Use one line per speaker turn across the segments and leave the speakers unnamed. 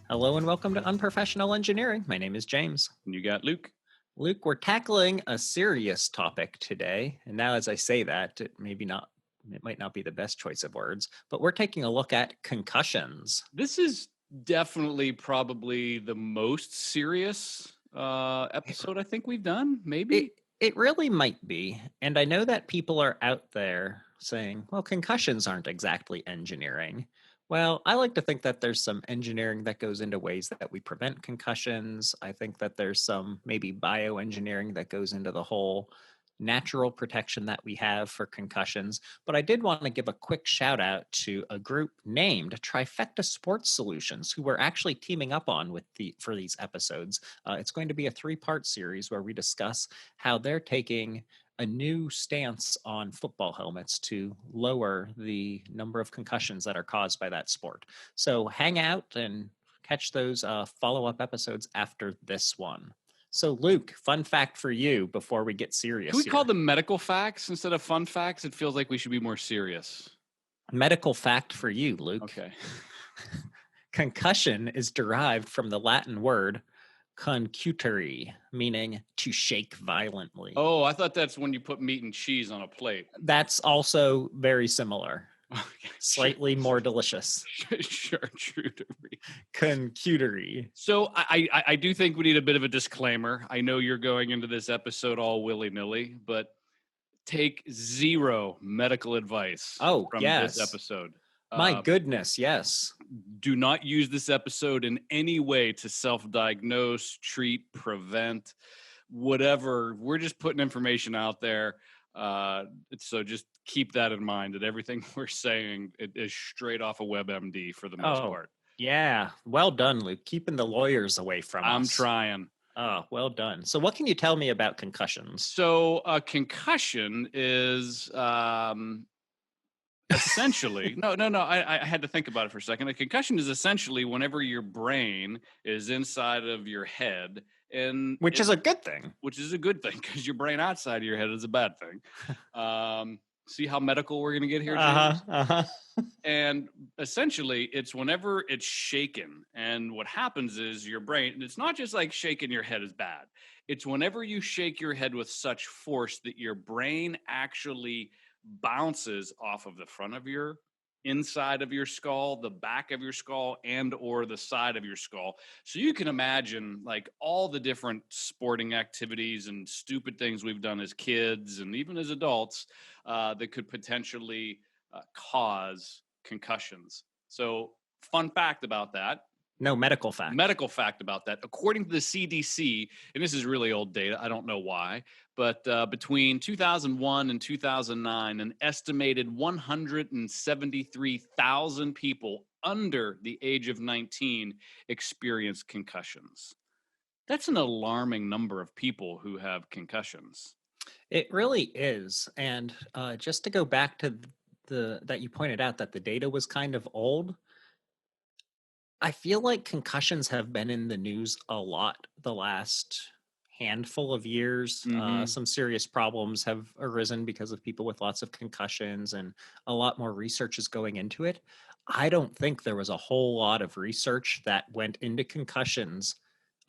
Hello and welcome to Unprofessional Engineering. My name is James.
And you got Luke.
Luke, we're tackling a serious topic today. And now as I say that, it might not be the best choice of words, but we're taking a look at concussions.
This is definitely probably the most serious episode I think we've done, maybe.
It really might be. And I know that people are out there saying, well, concussions aren't exactly engineering. Well, I like to think that there's some engineering that goes into ways that we prevent concussions. I think that there's some maybe bioengineering that goes into the whole natural protection that we have for concussions. But I did want to give a quick shout out to a group named Trifecta Sports Solutions, who we're actually teaming up on for these episodes. It's going to be a 3-part series where we discuss how they're taking a new stance on football helmets to lower the number of concussions that are caused by that sport. So hang out and catch those follow-up episodes after this one. So Luke, fun fact for you before we get serious.
Can we call them medical facts instead of fun facts? It feels like we should be more serious.
Medical fact for you, Luke.
Okay.
Concussion is derived from the Latin word concuteri, meaning to shake violently.
Oh, I thought that's when you put meat and cheese on a plate.
That's also very similar.
Okay.
Slightly more delicious.
Sure, true to read.
Concuteri.
So I do think we need a bit of a disclaimer. I know you're going into this episode all willy-nilly, but take zero medical advice from this episode.
My goodness, yes.
Do not use this episode in any way to self-diagnose, treat, prevent, whatever. We're just putting information out there. So just keep that in mind, that everything we're saying is straight off of WebMD for the most part.
Yeah. Well done, Luke. Keeping the lawyers away from us.
I'm trying.
Oh, well done. So what can you tell me about concussions?
So a concussion is essentially no I had to think about it for a second. A concussion is essentially whenever your brain is inside of your head, and
which is a good thing
because your brain outside of your head is a bad thing. See how medical we're gonna get here, James? And essentially it's whenever it's shaken, and what happens is your brain, and it's not just like shaking your head is bad, it's whenever you shake your head with such force that your brain actually bounces off of the front of your inside of your skull, the back of your skull, and or the side of your skull. So you can imagine like all the different sporting activities and stupid things we've done as kids and even as adults that could potentially cause concussions. So fun fact about that.
No, medical fact.
Medical fact about that. According to the CDC, and this is really old data, I don't know why, but between 2001 and 2009, an estimated 173,000 people under the age of 19 experienced concussions. That's an alarming number of people who have concussions.
It really is. And just to go back to that you pointed out that the data was kind of old, I feel like concussions have been in the news a lot the last handful of years.
Mhm.
Some serious problems have arisen because of people with lots of concussions, and a lot more research is going into it. I don't think there was a whole lot of research that went into concussions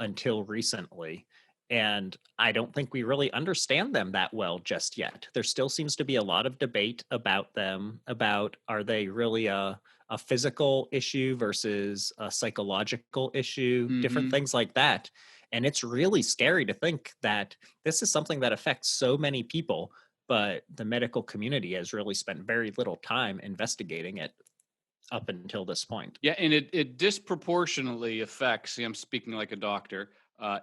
until recently. And I don't think we really understand them that well just yet. There still seems to be a lot of debate about them, about are they really a physical issue versus a psychological issue, different
Mhm.
things like that. And it's really scary to think that this is something that affects so many people, but the medical community has really spent very little time investigating it up until this point.
Yeah, and it disproportionately affects, see, I'm speaking like a doctor,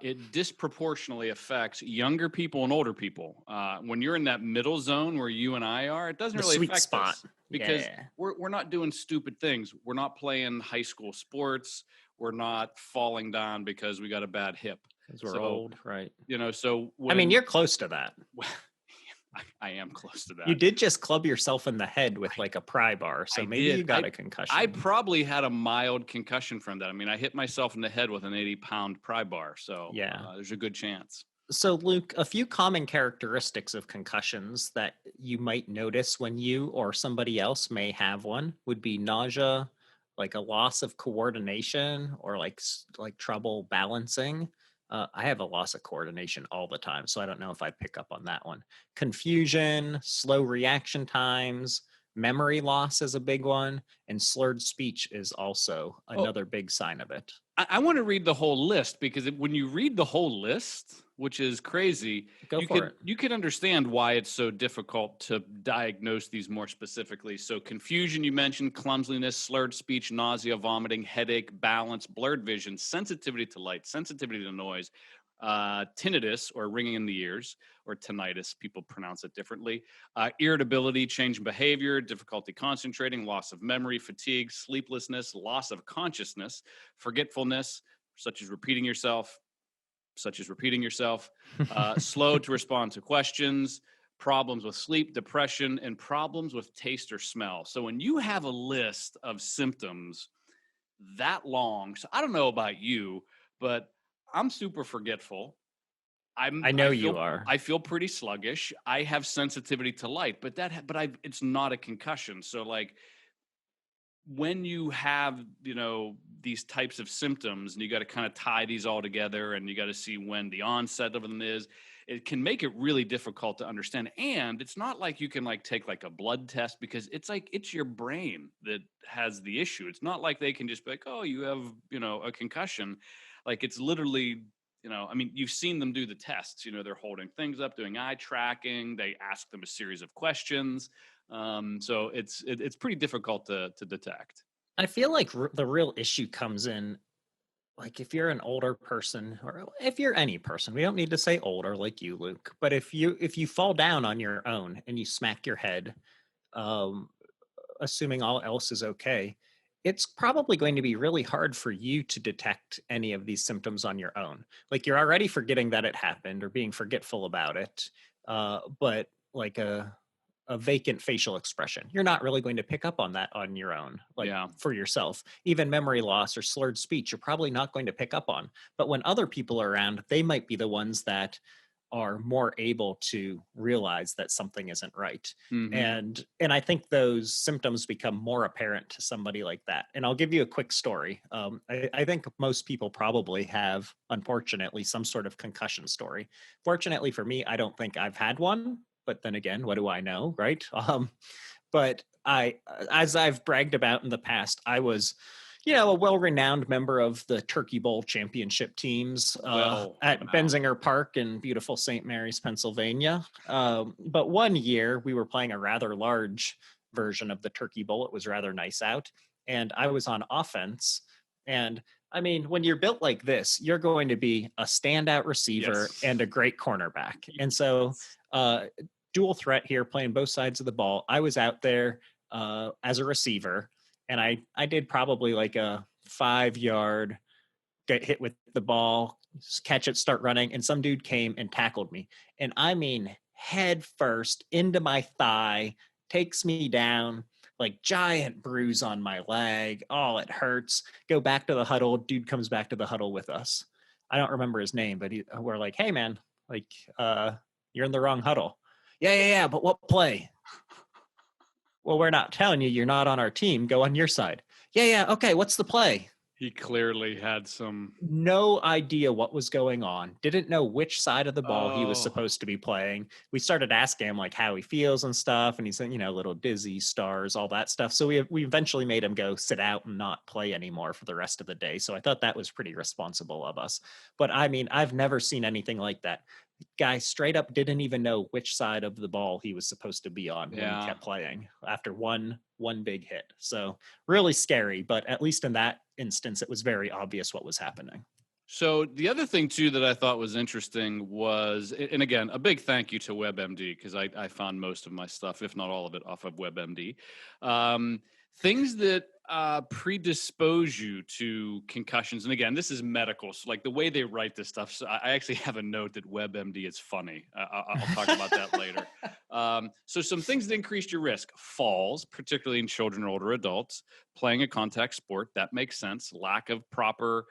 it disproportionately affects younger people and older people. When you're in that middle zone where you and I are, it doesn't
The
really
sweet
affect
spot.
us because
Yeah.
we're not doing stupid things. We're not playing high school sports. We're not falling down because we got a bad hip.
Because we're old, right?
So
I mean, you're close to that.
I am close to that.
You did just club yourself in the head with like a pry bar, so maybe you got a concussion.
I probably had a mild concussion from that. I mean, I hit myself in the head with an 80-pound pry bar, so
yeah,
there's a good chance.
So, Luke, a few common characteristics of concussions that you might notice when you or somebody else may have one would be nausea, like a loss of coordination or like trouble balancing. I have a loss of coordination all the time, so I don't know if I pick up on that one. Confusion, slow reaction times, memory loss is a big one, and slurred speech is also
Oh,
another big sign of it.
I want to read the whole list because when you read the whole list, which is crazy,
Go for it.
you could understand why it's so difficult to diagnose these more specifically. So confusion, you mentioned, clumsiness, slurred speech, nausea, vomiting, headache, balance, blurred vision, sensitivity to light, sensitivity to noise, tinnitus or ringing in the ears, or tinnitus, people pronounce it differently, irritability, change in behavior, difficulty concentrating, loss of memory, fatigue, sleeplessness, loss of consciousness, forgetfulness, such as repeating yourself, slow to respond to questions, problems with sleep, depression, and problems with taste or smell. So when you have a list of symptoms that long, so I don't know about you, but I'm super forgetful.
I know you are.
I feel pretty sluggish. I have sensitivity to light, it's not a concussion. So like when you have, these types of symptoms and you got to kind of tie these all together and you got to see when the onset of them is, it can make it really difficult to understand. And it's not like you can like take like a blood test because it's your brain that has the issue. It's not like they can just be like, oh, you have, a concussion. Like it's literally, I mean, you've seen them do the tests, they're holding things up, doing eye tracking. They ask them a series of questions. So it's pretty difficult to detect.
I feel like the real issue comes in, like if you're an older person or if you're any person, we don't need to say older like you, Luke, but if you fall down on your own and you smack your head, um, assuming all else is okay, it's probably going to be really hard for you to detect any of these symptoms on your own. Like you're already forgetting that it happened or being forgetful about it, but like a vacant facial expression, you're not really going to pick up on that on your own, like
Yeah.
for yourself. Even memory loss or slurred speech, you're probably not going to pick up on. But when other people are around, they might be the ones that are more able to realize that something isn't right.
Hmm.
And I think those symptoms become more apparent to somebody like that. And I'll give you a quick story. I think most people probably have, unfortunately, some sort of concussion story. Fortunately for me, I don't think I've had one, but then again, what do I know, right? But as I've bragged about in the past, I was, a well-renowned member of the Turkey Bowl championship teams
Well
at
renowned.
Benzinger Park in beautiful St. Mary's, Pennsylvania. But one year we were playing a rather large version of the Turkey Bowl. It was rather nice out, and I was on offense. And I mean, when you're built like this, you're going to be a standout receiver
Yes.
and a great cornerback. And so, dual threat here, playing both sides of the ball. I was out there as a receiver, and I did probably like a 5 yard get hit with the ball, catch it, start running, and some dude came and tackled me, and I mean head first into my thigh, takes me down. Like giant bruise on my leg. Oh, it hurts. Go back to the huddle. Dude comes back to the huddle with us. I don't remember his name, but we're like, hey man, like you're in the wrong huddle. Yeah. But what play? Well, we're not telling you. You're not on our team. Go on your side. Yeah. Okay. What's the play?
He clearly had some.
No idea what was going on. Didn't know which side of the ball he was
Oh,
supposed to be playing. We started asking him like how he feels and stuff, and he said, a little dizzy, stars, all that stuff. So we eventually made him go sit out and not play anymore for the rest of the day. So I thought that was pretty responsible of us. But I mean, I've never seen anything like that. Guy straight up didn't even know which side of the ball he was supposed to be on when he
yeah.
kept playing after one big hit. So really scary, but at least in that instance, it was very obvious what was happening.
So the other thing too that I thought was interesting was, and again, a big thank you to WebMD because I found most of my stuff, if not all of it, off of WebMD. Things that predispose you to concussions, and again, this is medical, so like the way they write this stuff. So I actually have a note that WebMD is funny. I'll talk about that later. So some things that increased your risk: falls, particularly in children or older adults, playing a contact sport, that makes sense. Lack of proper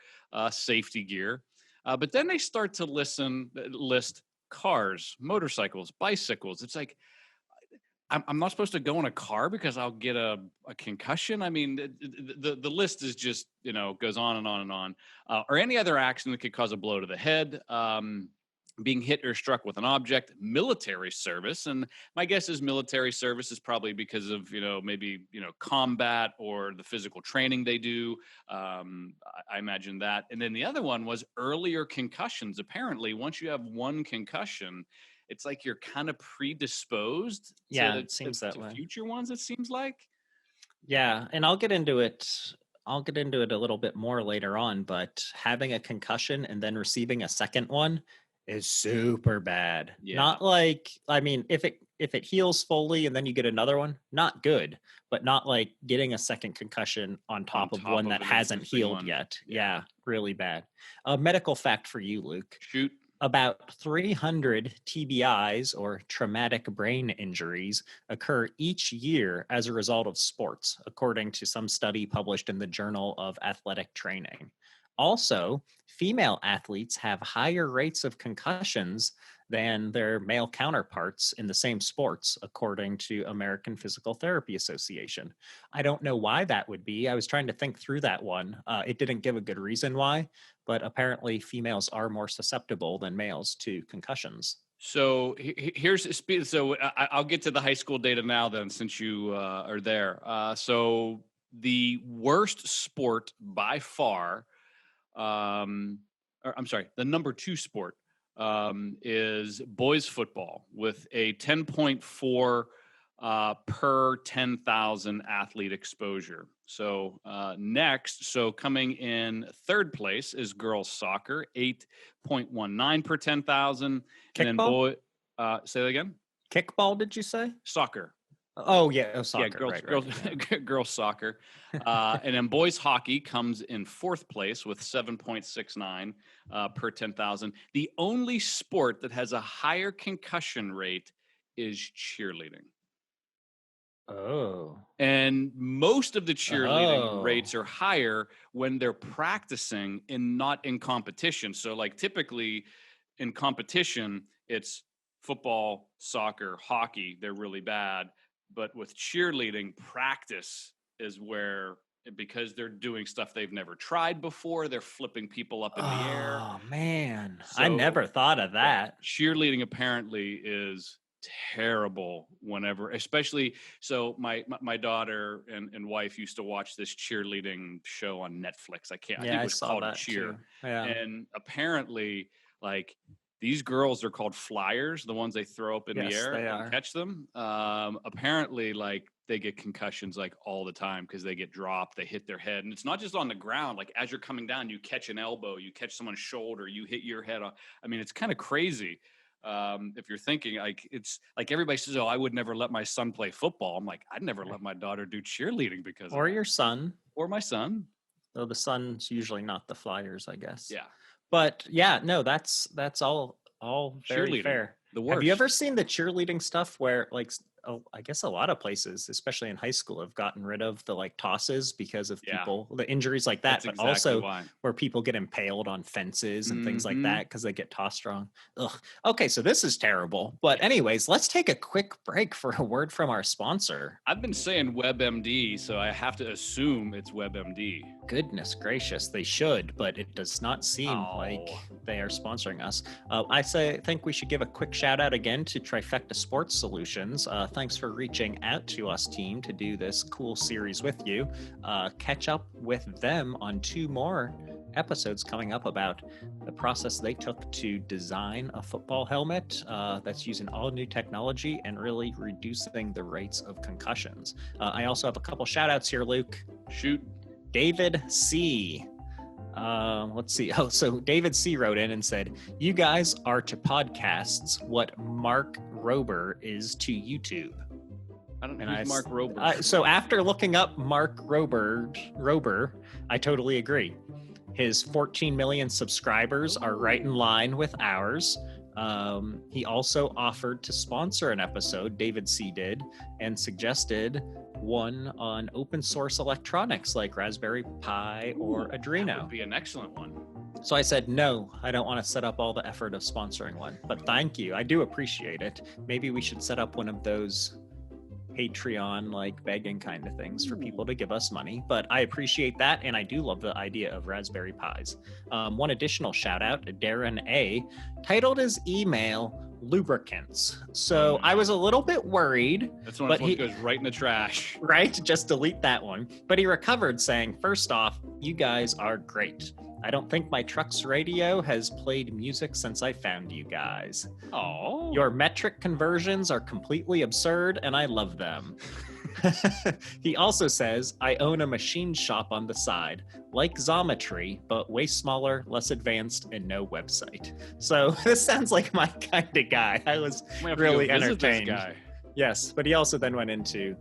safety gear. But then they start to list cars, motorcycles, bicycles. It's like I'm not supposed to go in a car because I'll get a concussion. I mean, the list is just, goes on and on and on. Or any other action that could cause a blow to the head, being hit or struck with an object, military service. And my guess is military service is probably because of, maybe, combat or the physical training they do. I imagine that. And then the other one was earlier concussions. Apparently, once you have one concussion, it's like you're kind of predisposed
Yeah, it seems that
to
way.
future ones, it seems like.
Yeah, and I'll get into it. I'll get into it a little bit more later on, but having a concussion and then receiving a second one is super bad.
Yeah.
Not like, I mean, if it heals fully and then you get another one, not good, but not like getting a second concussion on top of one that hasn't healed yet. Yeah, really bad. A medical fact for you, Luke.
Shoot.
About 300 TBIs, or traumatic brain injuries, occur each year as a result of sports, according to some study published in the Journal of Athletic Training. Also, female athletes have higher rates of concussions than their male counterparts in the same sports, according to American Physical Therapy Association. I don't know why that would be. I was trying to think through that one. It didn't give a good reason why, but apparently females are more susceptible than males to concussions.
So here's so I'll get to the high school data now then, since you are there. So the worst sport by far, or I'm sorry, the number 2 sport is boys football with a 10.4 per 10,000 athlete exposure. So next, so coming in third place is girls soccer, 8.19 per 10,000. And then say that again.
Kickball, did you say?
Soccer.
Oh yeah, soccer.
Yeah,
girls,
yeah. Girls soccer. And then boys hockey comes in fourth place with 7.69 per 10,000. The only sport that has a higher concussion rate is cheerleading.
Oh.
And most of the cheerleading rates are higher when they're practicing and not in competition. So like typically in competition, it's football, soccer, hockey, they're really bad. But with cheerleading, practice is where, because they're doing stuff they've never tried before, they're flipping people up in the air.
Oh man, I never thought of that.
Yeah, cheerleading apparently is terrible whenever, especially, so my daughter and wife used to watch this cheerleading show on Netflix. I think it was called Cheer.
Yeah.
And apparently, like, these girls are called flyers, the ones they throw up in the air and catch them. Apparently, like, they get concussions like all the time because they get dropped, they hit their head. And it's not just on the ground. Like, as you're coming down, you catch an elbow, you catch someone's shoulder, you hit your head. I mean, it's kind of crazy. If you're thinking, like, it's like everybody says, oh, I would never let my son play football. I'm like, I'd never let my daughter do cheerleading because
or your son.
Or my son.
Though the son's usually not the flyers, I guess.
Yeah.
But yeah, no, that's all very fair.
The worst.
Have you ever seen the cheerleading stuff where, like, I guess a lot of places, especially in high school, have gotten rid of the like tosses because of the injuries like that, but also where people get impaled on fences and things like that because they get tossed wrong. Ugh. Okay, so this is terrible. But anyways, let's take a quick break for a word from our sponsor.
I've been saying WebMD, so I have to assume it's WebMD.
Goodness gracious, they should, but it does not seem like they are sponsoring us. I think we should give a quick shout out again to Trifecta Sports Solutions. Thanks for reaching out to us, team, to do this cool series with you. Catch up with them on 2 more episodes coming up about the process they took to design a football helmet that's using all new technology and really reducing the rates of concussions. I also have a couple shout outs here, Luke.
Shoot.
David C. Let's see. Oh, so David C wrote in and said, you guys are to podcasts what Mark Rober is to YouTube.
I don't know who's Mark Rober.
So after looking up Mark Rober, I totally agree. His 14 million subscribers are right in line with ours. He also offered to sponsor an episode, David C did, and suggested one on open source electronics like Raspberry Pi or Arduino.
That would be an excellent one.
So I said, no, I don't want to set up all the effort of sponsoring one, but thank you. I do appreciate it. Maybe we should set up one of those Patreon, like begging kind of things for people to give us money. But I appreciate that, and I do love the idea of Raspberry Pis. One additional shout out, Darren A, titled his email lubricants. So I was a little bit worried.
That's one that goes right in the trash.
Right? Just delete that one. But he recovered saying, first off, you guys are great. I don't think my truck's radio has played music since I found you guys.
Oh.
Your metric conversions are completely absurd, and I love them. He also says, I own a machine shop on the side, like Xometry, but way smaller, less advanced, and no website. So this sounds like my kind of guy. I was really entertained.
This guy.
Yes, but he also then went into,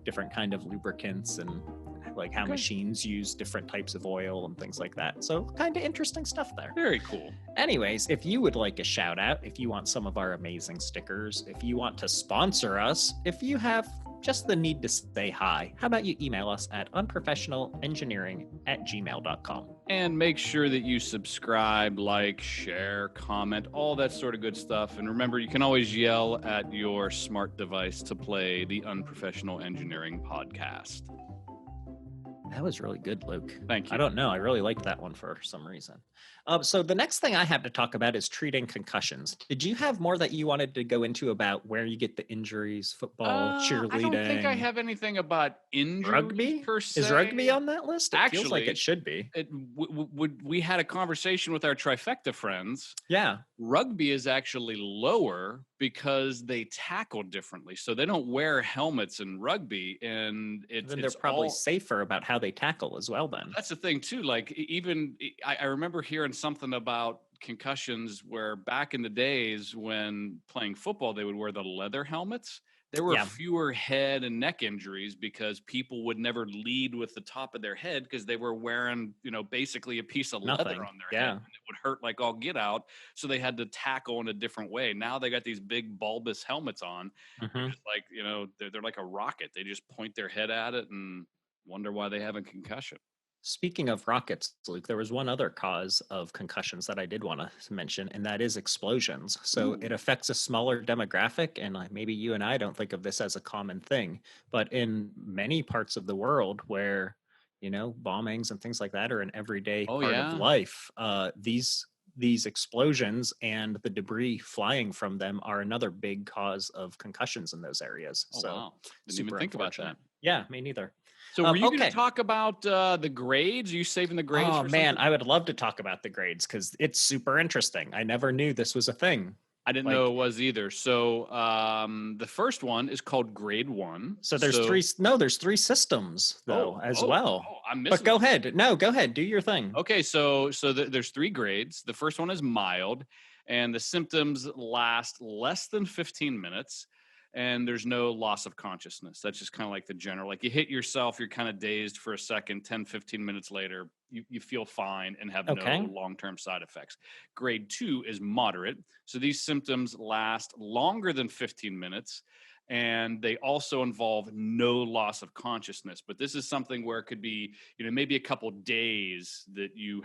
different kind of lubricants and like how machines use different types of oil and things like that. So kind of interesting stuff there.
Very cool.
Anyways, if you would like a shout out, if you want some of our amazing stickers, if you want to sponsor us, if you have just the need to say hi, how about you email us at unprofessionalengineering@gmail.com.
And make sure that you subscribe, like, share, comment, all that sort of good stuff. And remember, you can always yell at your smart device to play the Unprofessional Engineering podcast.
That was really good, Luke.
Thank you.
I don't know. I really liked that one for some reason. So the next thing I have to talk about is treating concussions. Did you have more that you wanted to go into about where you get the injuries, football, cheerleading?
I don't think I have anything about injuries
rugby
per se.
Is rugby on that list? It
Actually,
feels like it should be.
We had a conversation with our Trifecta friends.
Yeah.
Rugby is actually lower because they tackle differently. So they don't wear helmets in rugby, and
they're probably safer about how they tackle as well then.
That's the thing too. Like even I remember hearing something about concussions where back in the days when playing football, they would wear the leather helmets. There were fewer head and neck injuries because people would never lead with the top of their head because they were wearing, basically a piece of leather on their head, and it would hurt like all get out. So they had to tackle in a different way. Now they got these big bulbous helmets on, just like, they're like a rocket. They just point their head at it and wonder why they have a concussion.
Speaking of rockets, Luke, there was one other cause of concussions that I did want to mention, and that is explosions. So it affects a smaller demographic, and maybe you and I don't think of this as a common thing, but in many parts of the world where, bombings and things like that are an everyday part of life, these explosions and the debris flying from them are another big cause of concussions in those areas.
Wow. Didn't even think about that.
Yeah, me neither.
So were you going to talk about the grades? Are you saving the grades?
Oh, man, I would love to talk about the grades because it's super interesting. I never knew this was a thing.
I didn't know it was either. So the first one is called grade 1.
So there's three systems though as well.
I'm missing.
But go ahead. No, go ahead. Do your thing.
Okay. So there's 3 grades. The first one is mild, and the symptoms last less than 15 minutes. And there's no loss of consciousness. That's just kind of like the general, like you hit yourself, you're kind of dazed for a second, 10, 15 minutes later, you feel fine and have no long-term side effects. Grade 2 is moderate. So these symptoms last longer than 15 minutes. And they also involve no loss of consciousness. But this is something where it could be, maybe a couple days that you're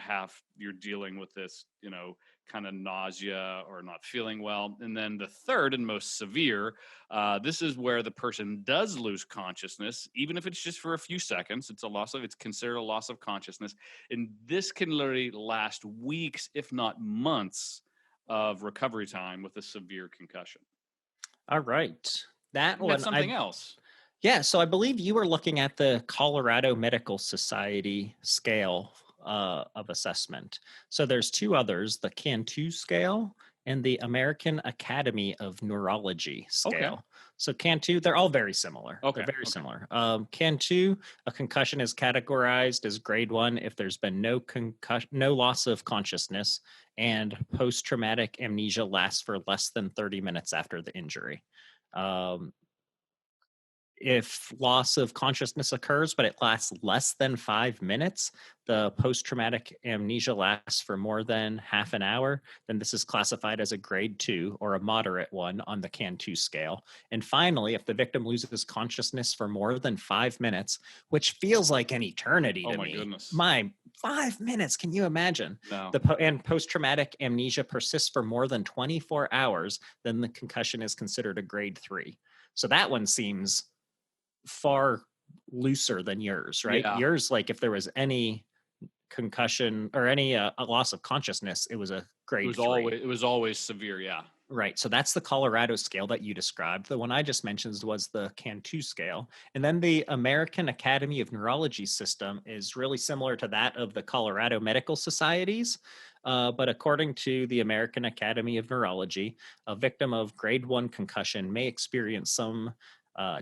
dealing with this, kind of nausea or not feeling well. And then the third and most severe, this is where the person does lose consciousness, even if it's just for a few seconds. It's considered a loss of consciousness. And this can literally last weeks, if not months of recovery time with a severe concussion.
All right.
That's something else.
Yeah. So I believe you were looking at the Colorado Medical Society scale of assessment. So there's 2 others, the CAN2 scale and the American Academy of Neurology scale. Okay. So CAN2, they're all very similar. They're very similar. CAN2, a concussion is categorized as grade 1 if there's been no loss of consciousness and post-traumatic amnesia lasts for less than 30 minutes after the injury. If loss of consciousness occurs, but it lasts less than 5 minutes, the post-traumatic amnesia lasts for more than half an hour, then this is classified as a grade 2 or a moderate one on the CAN2 scale. And finally, if the victim loses consciousness for more than 5 minutes, which feels like an eternity to me. Oh my goodness. 5 minutes, can you imagine?
No.
And post-traumatic amnesia persists for more than 24 hours, then the concussion is considered a grade 3. So that one seems far looser than yours, right?
Yeah.
Yours, like if there was any concussion or any a loss of consciousness, it was a grade 3.
It was always severe. Yeah.
Right. So that's the Colorado scale that you described. The one I just mentioned was the Cantu scale. And then the American Academy of Neurology system is really similar to that of the Colorado Medical Societies. But according to the American Academy of Neurology, a victim of grade 1 concussion may experience some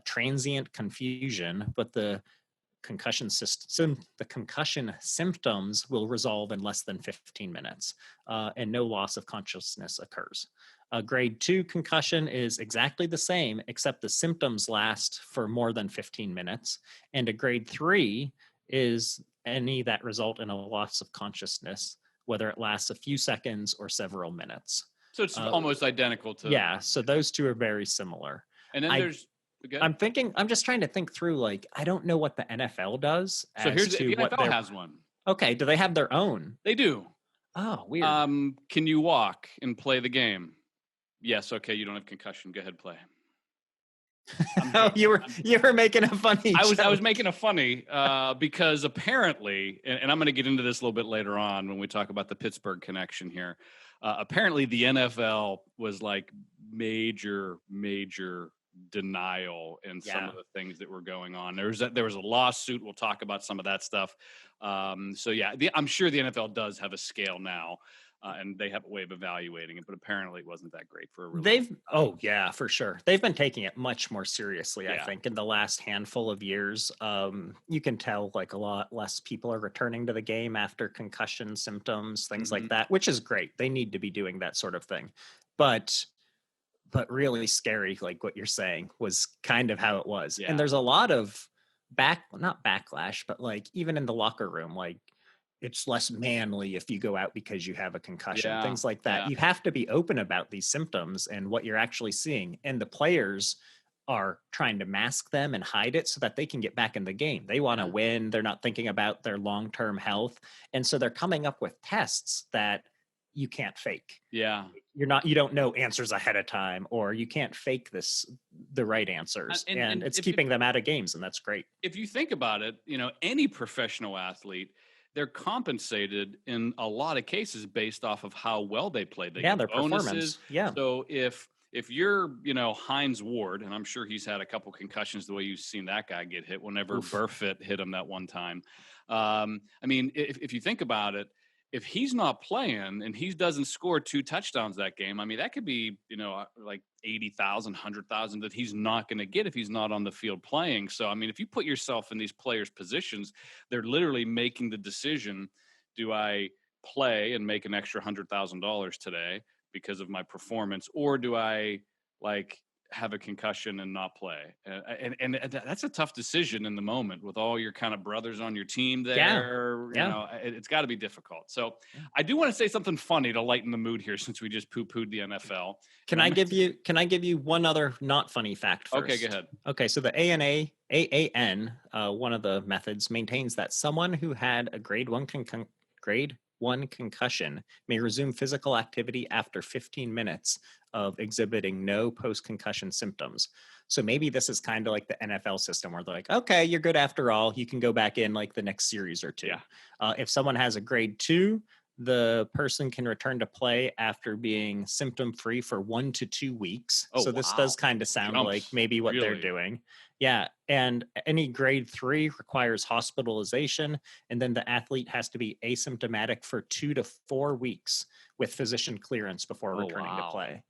transient confusion, but the concussion symptoms will resolve in less than 15 minutes, and no loss of consciousness occurs. A grade 2 concussion is exactly the same, except the symptoms last for more than 15 minutes. And a grade 3 is any that result in a loss of consciousness, whether it lasts a few seconds or several minutes.
So it's almost identical to.
Yeah, so those two are very similar.
And then
I'm just trying to think through, like, I don't know what the NFL does.
So here's the NFL has one.
Okay, do they have their own?
They do.
Oh, weird.
Can you walk and play the game? Yes. Okay. You don't have concussion. Go ahead, play.
Oh, you were making a funny.
I was making a funny because apparently, and I'm going to get into this a little bit later on when we talk about the Pittsburgh connection here. Apparently, the NFL was like major denial in some of the things that were going on. There was a lawsuit. We'll talk about some of that stuff. So yeah, I'm sure the NFL does have a scale now. And they have a way of evaluating it, but apparently it wasn't that great for a really
Oh yeah, for sure. They've been taking it much more seriously, I think, in the last handful of years. You can tell like a lot less people are returning to the game after concussion symptoms, things like that, which is great. They need to be doing that sort of thing. But really scary, like what you're saying, was kind of how it was.
Yeah.
And there's a lot of not backlash, but like even in the locker room, like, it's less manly if you go out because you have a concussion, things like that. You have to be open about these symptoms and what you're actually seeing. And the players are trying to mask them and hide it so that they can get back in the game. They want to win. They're not thinking about their long-term health. And so they're coming up with tests that you can't fake.
Yeah.
You don't know answers ahead of time, or you can't fake the right answers. And it's keeping them out of games. And that's great.
If you think about it, any professional athlete, they're compensated in a lot of cases based off of how well they played. They
their
get bonuses.
Performance. Yeah.
So if you're, Hines Ward, and I'm sure he's had a couple concussions the way you've seen that guy get hit whenever Burfitt hit him that one time. I mean, if you think about it, if he's not playing and he doesn't score 2 touchdowns that game, I mean, that could be, like 80,000, 100,000 that he's not going to get if he's not on the field playing. So, I mean, if you put yourself in these players' positions, they're literally making the decision, do I play and make an extra $100,000 today because of my performance, or do I have a concussion and not play? And that's a tough decision in the moment with all your kind of brothers on your team there. It's got to be difficult. So I do want to say something funny to lighten the mood here, since we just poo-pooed the NFL.
Can I give you one other not funny fact first?
Okay, go ahead.
Okay, so the AAN, one of the methods, maintains that someone who had a grade 1 concussion may resume physical activity after 15 minutes of exhibiting no post-concussion symptoms. So maybe this is kind of like the NFL system where they're like, okay, you're good after all. You can go back in like the next series or 2. Yeah. If someone has a grade 2, the person can return to play after being symptom-free for 1 to 2 weeks. So this does kind of sound like maybe what they're doing. Yeah. And any grade 3 requires hospitalization. And then the athlete has to be asymptomatic for 2 to 4 weeks with physician clearance before returning to play.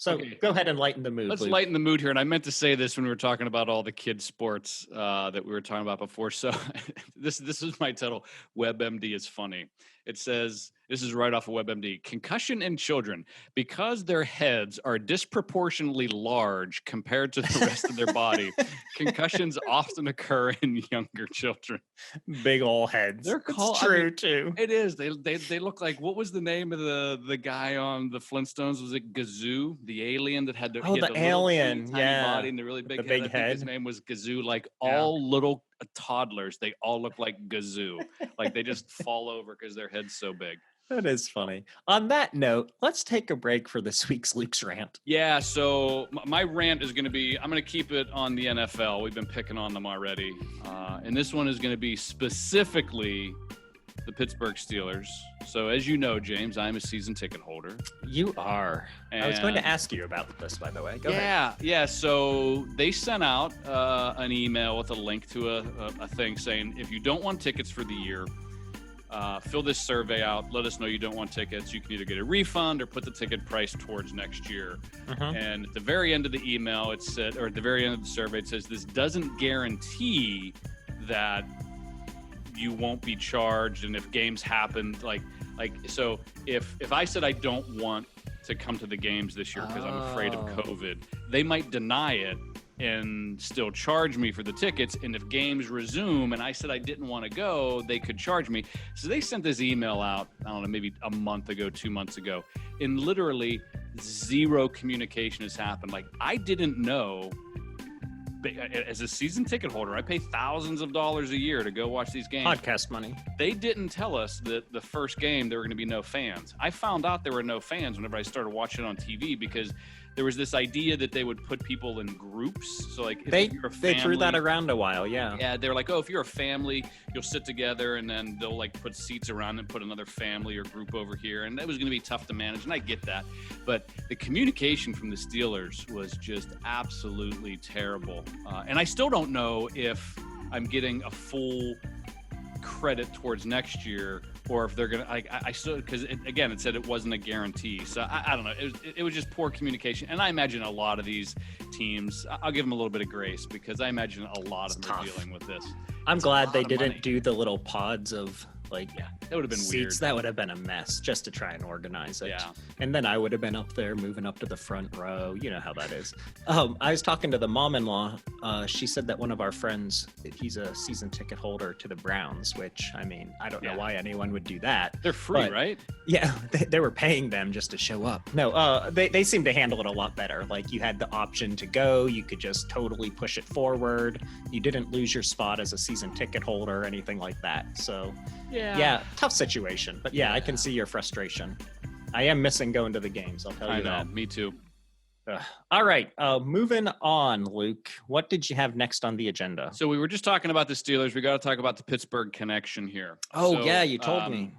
So go ahead and lighten the mood.
Let's
Luke.
lighten the mood here. And I meant to say this when we were talking about all the kids' sports that we were talking about before. So this is my title. WebMD is funny. It says, this is right off of WebMD, concussion in children. Because their heads are disproportionately large compared to the rest of their body, concussions often occur in younger children.
Big old heads.
They're called,
it's true, too.
It is. They look like, what was the name of the guy on the Flintstones? Was it Gazoo, the alien that had the
alien,
little tiny body and the really big head? I think his name was Gazoo. Like all little toddlers, they all look like Gazoo. Like they just fall over because their head's so big.
That is funny. On that note, let's take a break for this week's Luke's rant.
Yeah, so my rant is going to be, I'm going to keep it on the NFL. We've been picking on them already. And this one is going to be specifically the Pittsburgh Steelers. So as you know, James, I'm a season ticket holder.
You are. I was going to ask you about this, by the way. Go ahead.
Yeah. So they sent out an email with a link to a thing saying, if you don't want tickets for the year, fill this survey out. Let us know you don't want tickets. You can either get a refund or put the ticket price towards next year. And at the very end of the email, it said, or at the very end of the survey, it says, this doesn't guarantee that you won't be charged. And if games happen, so if I said I don't want to come to the games this year because I'm afraid of COVID, they might deny it and still charge me for the tickets. And if games resume and I said I didn't want to go, they could charge me. So they sent this email out, I don't know, maybe a month ago, 2 months ago, and literally zero communication has happened. Like, I didn't know. As a season ticket holder, I pay thousands of dollars a year to go watch these games.
Podcast money.
They didn't tell us that the first game there were going to be no fans. I found out there were no fans whenever I started watching it on TV because there was this idea that they would put people in groups. So like, if you're a family,
they threw that around a while. Yeah.
Yeah. They were like, oh, if you're a family, you'll sit together and then they'll like put seats around and put another family or group over here. And that was going to be tough to manage. And I get that. But the communication from the Steelers was just absolutely terrible. And I still don't know if I'm getting a full credit towards next year or if they're going to, I still, because again, it said it wasn't a guarantee. So I don't know. It was just poor communication. And I imagine a lot of these teams, I'll give them a little bit of grace because I imagine a lot of them are dealing with this.
I'm glad they didn't do the little pods of like
that would have been
seats.
Weird.
That would have been a mess just to try and organize it.
Yeah.
And then I would have been up there moving up to the front row. You know how that is. I was talking to the mom-in-law. She said that one of our friends, he's a season ticket holder to the Browns, which, I mean, I don't know why anyone would do that.
They're free, right?
Yeah, they were paying them just to show up. No, they seem to handle it a lot better. Like, you had the option to go. You could just totally push it forward. You didn't lose your spot as a season ticket holder or anything like that. So, yeah, tough situation. But yeah, I can see your frustration. I am missing going to the games, I'll tell you that.
I know, me too.
All right, moving on, Luke. What did you have next on the agenda?
So we were just talking about the Steelers. We got to talk about the Pittsburgh connection here.
Oh, yeah, you told me.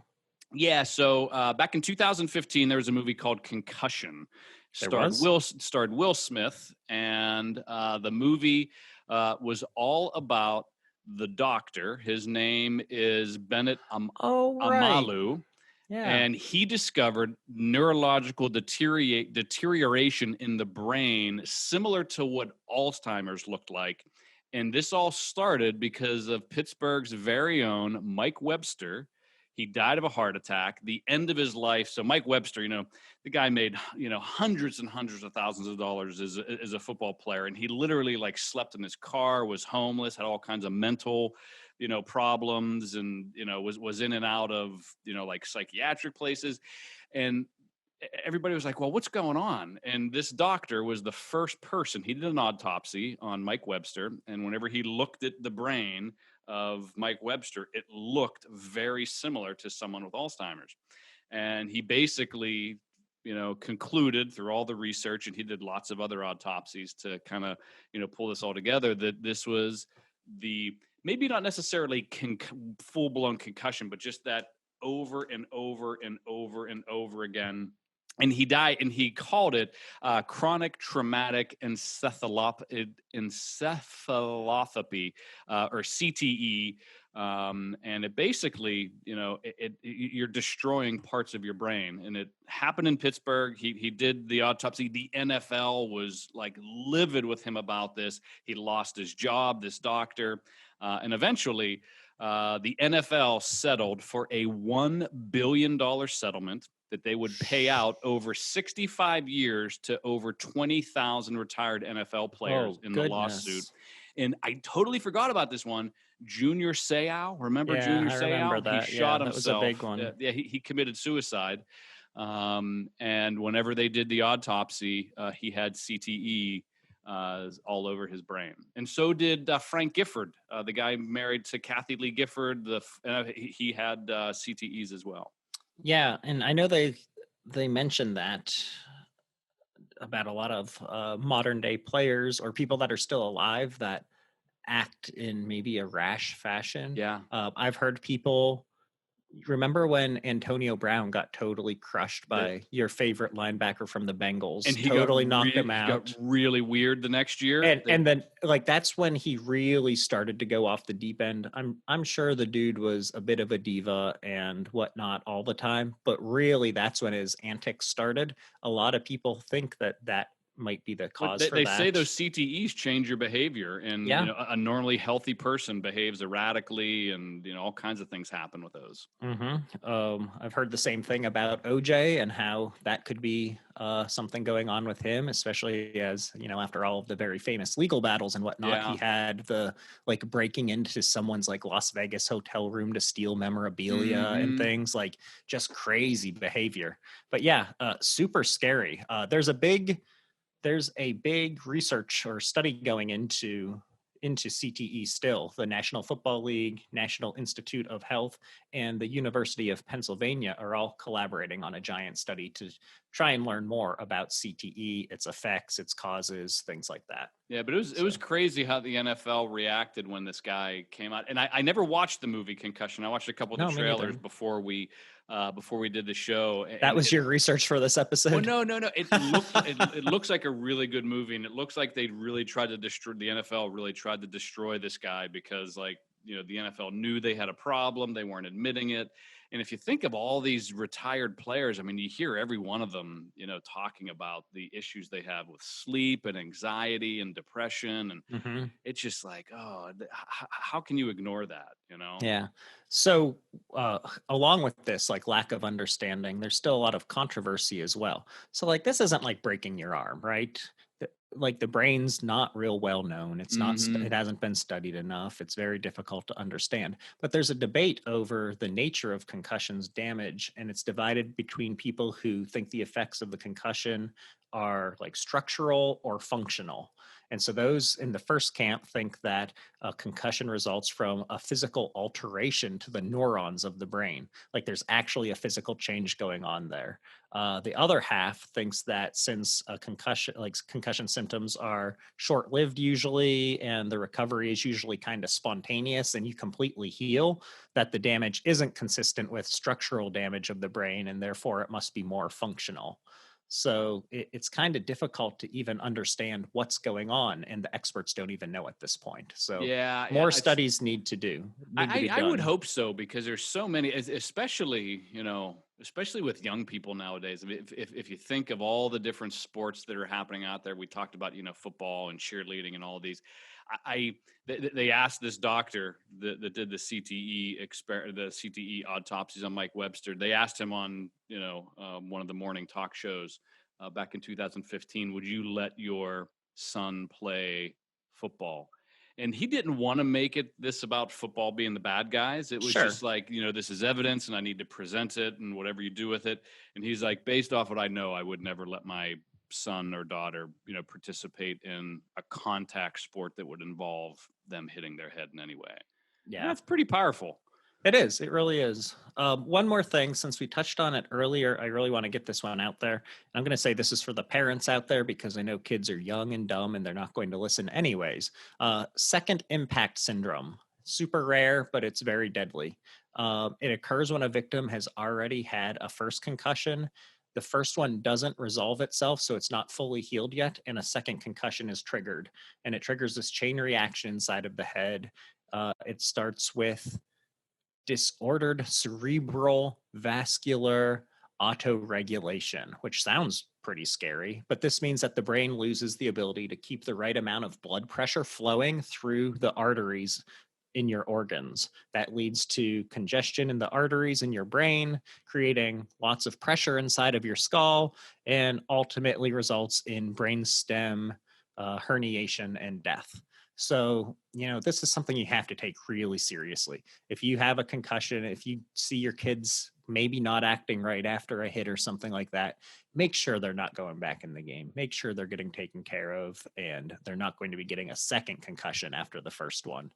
Yeah, so back in 2015, there was a movie called Concussion. Starred Will Smith, and the movie was all about the doctor. His name is Bennett Amalu. Yeah. And he discovered neurological deterioration in the brain similar to what Alzheimer's looked like. And this all started because of Pittsburgh's very own Mike Webster. He died of a heart attack, the end of his life. So Mike Webster, the guy made, hundreds and hundreds of thousands of dollars as a football player. And he literally slept in his car, was homeless, had all kinds of mental, problems, and, was in and out of, psychiatric places. And everybody was like, well, what's going on? And this doctor was the first person. He did an autopsy on Mike Webster. And whenever he looked at the brain of Mike Webster, it looked very similar to someone with Alzheimer's. And he basically, concluded through all the research, and he did lots of other autopsies to kind of, pull this all together, that this was maybe not necessarily full-blown concussion, but just that over and over and over and over again. And he died, and he called it chronic traumatic encephalopathy, or CTE. And it basically, you're destroying parts of your brain. And it happened in Pittsburgh. He did the autopsy. The NFL was livid with him about this. He lost his job, this doctor. And eventually, the NFL settled for a $1 billion settlement that they would pay out over 65 years to over 20,000 retired NFL players the lawsuit. And I totally forgot about this one. Junior Seau, remember Junior Seau?
Remember that.
He shot himself.
That was a big one.
He committed suicide. And whenever they did the autopsy, he had CTE all over his brain. And so did Frank Gifford, the guy married to Kathy Lee Gifford. He had CTEs as well.
Yeah, and I know they mentioned that about a lot of modern day players or people that are still alive that act in maybe a rash fashion.
Yeah.
I've heard people remember when Antonio Brown got totally crushed
The
by your favorite linebacker from the
and
Bengals, totally knocked him
he got
out.
really weird the next year.
And then like that's when he really started to go off the deep end. I'm sure the dude was a bit of a diva and whatnot all the time, but really that's when his antics started. A lot of people think that that might be the
But
cause for
they say
that.
those CTEs change your behavior, and
Yeah.
a normally healthy person behaves erratically, and all kinds of things happen with those.
I've heard the same thing about OJ and how that could be something going on with him, especially as, after all of the very famous legal battles and whatnot, he
Yeah.
had the like breaking into someone's like Las Vegas hotel room to steal memorabilia and
Hmm.
things like just crazy behavior. But yeah, super scary. There's a big research or study going into CTE still. The National Football League, National Institute of Health, and the University of Pennsylvania are all collaborating on a giant study to try and learn more about CTE, its effects, its causes, things like that.
Yeah, but it was
So,
crazy how the NFL reacted when this guy came out. And I never watched the movie Concussion. I watched a couple of the
no, me neither.
trailers before we did the show,
That
and
was
it.
your research for this
Well,
episode?
no, no, no. It looks like a really good movie, and it looks like they really tried to destroy the NFL. Really tried to destroy this guy because, like, the NFL knew they had a problem. They weren't admitting it. And if you think of all these retired players, I mean, you hear every one of them, talking about the issues they have with sleep and anxiety and depression, and
Hmm.
it's just like, oh, how can you ignore that?
Yeah. So, along with this, like lack of understanding, there's still a lot of controversy as well. So, like, this isn't like breaking your arm, right? Like, the brain's not real well known. It's not, it
Hmm.
hasn't been studied enough. It's very difficult to understand. But there's a debate over the nature of concussions damage, and it's divided between people who think the effects of the concussion are like structural or functional. And so, those in the first camp think that a concussion results from a physical alteration to the neurons of the brain. Like there's actually a physical change going on there. The other half thinks that since a concussion, like concussion symptoms are short lived usually, and the recovery is usually kind of spontaneous and you completely heal, that the damage isn't consistent with structural damage of the brain and therefore it must be more functional. So it's kind of difficult to even understand what's going on, and the experts don't even know at this point. So
Yeah, yeah.
more studies need to be
I would
done.
hope so because there's so many, especially especially with young people nowadays. I mean, if you think of all the different sports that are happening out there, we talked about football and cheerleading and all these. They asked this doctor that did the the CTE autopsies on Mike Webster. They asked him on one of the morning talk shows back in 2015, would you let your son play football? And he didn't want to make it this about football being the bad guys. It was
Sure.
just like, this is evidence and I need to present it and whatever you do with it. And he's like, based off what I know, I would never let my son or daughter, participate in a contact sport that would involve them hitting their head in any way. And
Yeah.
that's pretty powerful.
It is. It really is. One more thing, since we touched on it earlier, I really want to get this one out there. And I'm going to say this is for the parents out there because I know kids are young and dumb and they're not going to listen anyways. Second impact syndrome, super rare, but it's very deadly. It occurs when a victim has already had a first concussion. The first one doesn't resolve itself, so it's not fully healed yet, and a second concussion is triggered. And it triggers this chain reaction inside of the head. It starts with disordered cerebral vascular autoregulation, which sounds pretty scary, but this means that the brain loses the ability to keep the right amount of blood pressure flowing through the arteries in your organs. That leads to congestion in the arteries in your brain, creating lots of pressure inside of your skull, and ultimately results in brainstem herniation and death. So, this is something you have to take really seriously. If you have a concussion, if you see your kids maybe not acting right after a hit or something like that, make sure they're not going back in the game. Make sure they're getting taken care of and they're not going to be getting a second concussion after the first one.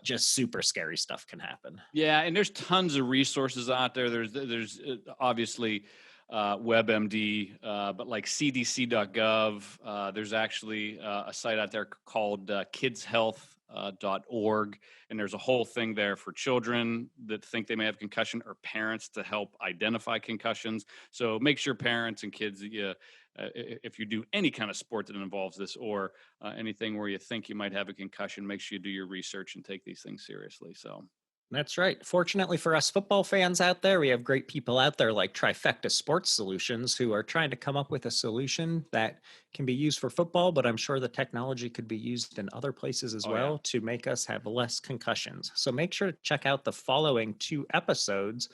Just super scary stuff can happen.
Yeah, and there's tons of resources out there. There's obviously WebMD, but like CDC.gov. There's actually a site out there called kidshealth.org, and there's a whole thing there for children that think they may have concussion or parents to help identify concussions. So make sure parents and kids, if you do any kind of sport that involves this or anything where you think you might have a concussion, make sure you do your research and take these things seriously. So.
That's right. Fortunately for us football fans out there, we have great people out there like Trifecta Sports Solutions who are trying to come up with a solution that can be used for football, but I'm sure the technology could be used in other places as
Oh, yeah.
well to make us have less concussions. So make sure to check out the following 2 episodes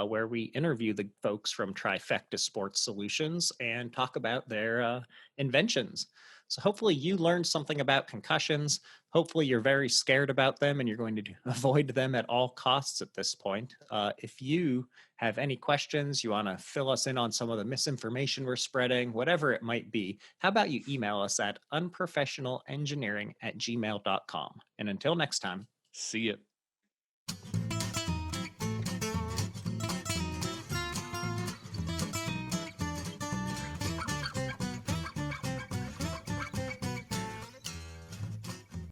where we interview the folks from Trifecta Sports Solutions and talk about their inventions. So hopefully you learned something about concussions. Hopefully you're very scared about them and you're going to avoid them at all costs at this point. If you have any questions, you want to fill us in on some of the misinformation we're spreading, whatever it might be, how about you email us at unprofessionalengineering@gmail.com. And until next time.
See ya.